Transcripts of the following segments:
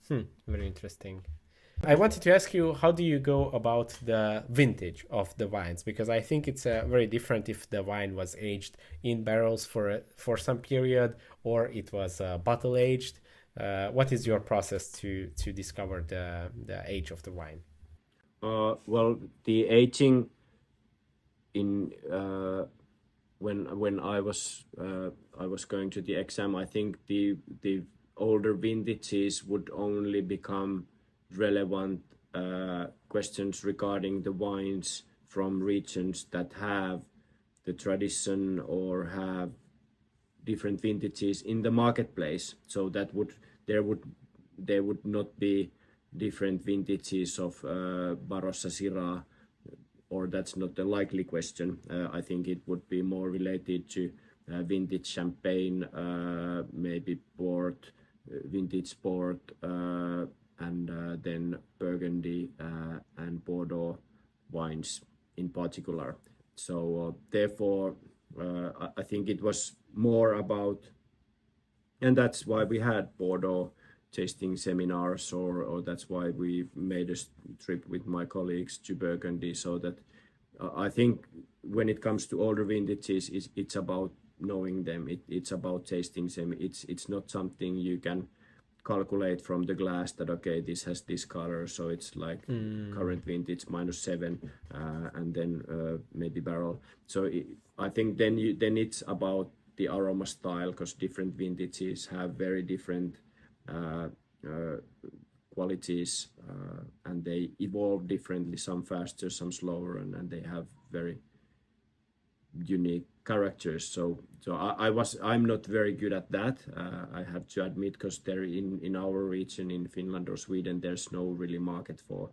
Very interesting. I wanted to ask you, how do you go about the vintage of the wines? Because I think it's very different if the wine was aged in barrels for some period, or it was bottle aged. What is your process to discover the age of the wine? Well, the aging in when I was going to the exam, I think the older vintages would only become relevant questions regarding the wines from regions that have the tradition or have different vintages in the marketplace. So that would there would there would not be different vintages of Barossa Syrah, or that's not a likely question. I think it would be more related to vintage champagne, maybe port, vintage port, and then Burgundy and Bordeaux wines in particular. So therefore, I think it was more about, and that's why we had Bordeaux tasting seminars, or that's why we made a trip with my colleagues to Burgundy, so that I think when it comes to older vintages, it's about knowing them. It's about tasting them. It's not something you can calculate from the glass that okay, this has this color, so it's like current vintage -7, and then maybe barrel. So I think then it's about the aroma style, because different vintages have very different uh, uh, qualities, and they evolve differently, some faster, some slower, and they have very unique characters. So I'm not very good at that. I have to admit, because there in our region in Finland or Sweden, there's no really market for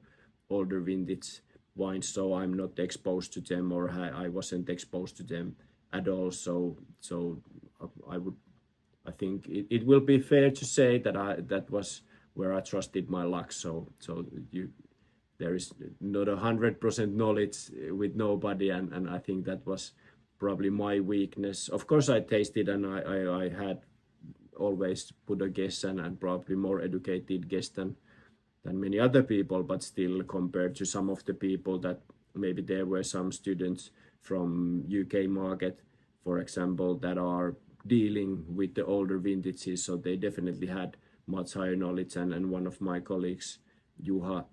older vintage wines, so I'm not exposed to them, or I wasn't exposed to them at all. So I would I think it will be fair to say that that was where I trusted my luck. So you there is not 100% knowledge with nobody, and I think that was probably my weakness. Of course, I tasted, and I had always put a guess, and probably more educated guess than many other people, but still compared to some of the people that maybe there were some students from UK market, for example, that are dealing with the older vintages, so they definitely had much higher knowledge. And one of my colleagues, Juha,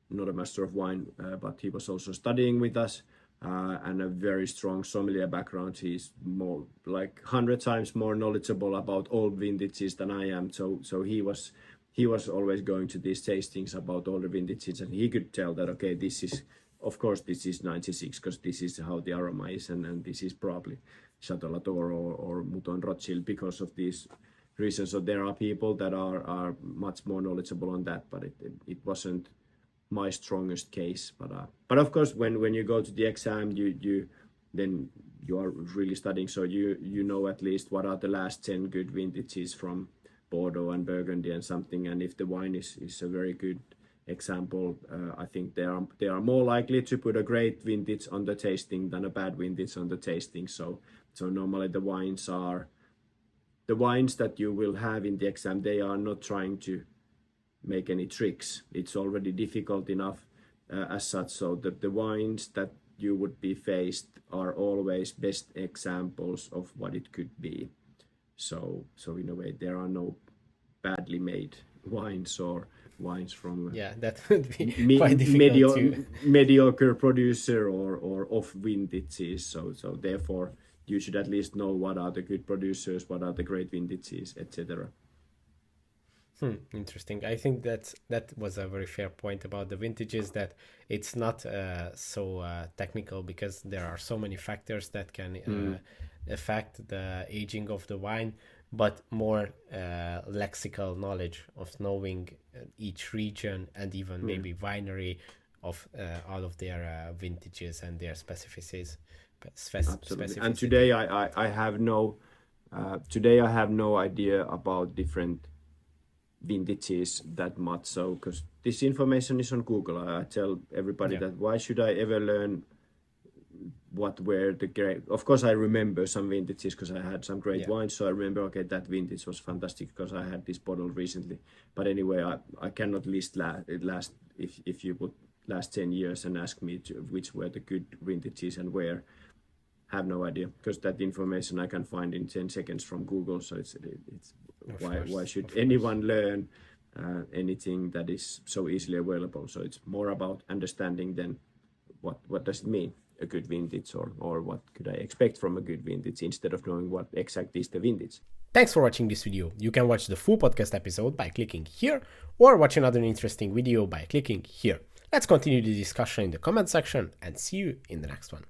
not a master of wine, but he was also studying with us, and a very strong sommelier background. He's more like 100 times more knowledgeable about old vintages than I am. So he was always going to these tastings about older vintages, and he could tell that okay, this is of course this is 96 because this is how the aroma is, and this is probably Chateau Latour or Mouton Rothschild because of these reasons. So there are people that are much more knowledgeable on that, but it wasn't my strongest case. But of course, when you go to the exam, you then you are really studying, so you know at least what are the last 10 good vintages from Bordeaux and Burgundy and something. And if the wine is a very good example, I think they are more likely to put a great vintage on the tasting than a bad vintage on the tasting. So normally the wines that you will have in the exam, they are not trying to make any tricks. It's already difficult enough as such, so that the wines that you would be faced are always best examples of what it could be. So in a way, there are no badly made wines or wines from Yeah, that would be quite difficult to. mediocre producer or off vintages. So therefore, you should at least know what are the good producers, what are the great vintages, etc. Interesting. I think that was a very fair point about the vintages, that it's not so technical, because there are so many factors that can affect the aging of the wine, but more lexical knowledge of knowing each region and even Mm. maybe winery of all of their vintages and their specificities. Absolutely. And Specificity. I have no today I have no idea about different vintages that much. So because this information is on Google, I tell everybody Yeah. that why should I ever learn what were the great. Of course, I remember some vintages because I had some great Yeah. wines. So I remember, okay, that vintage was fantastic because I had this bottle recently. But anyway, I cannot list last if you would last 10 years and ask me which were the good vintages and where. Have no idea because that information I can find in 10 seconds from Google. So it's why should anyone learn anything that is so easily available? So it's more about understanding than what does it mean, a good vintage, or what could I expect from a good vintage instead of knowing what exactly is the vintage. Thanks for watching this video. You can watch the full podcast episode by clicking here, or watch another interesting video by clicking here. Let's continue the discussion in the comment section and see you in the next one.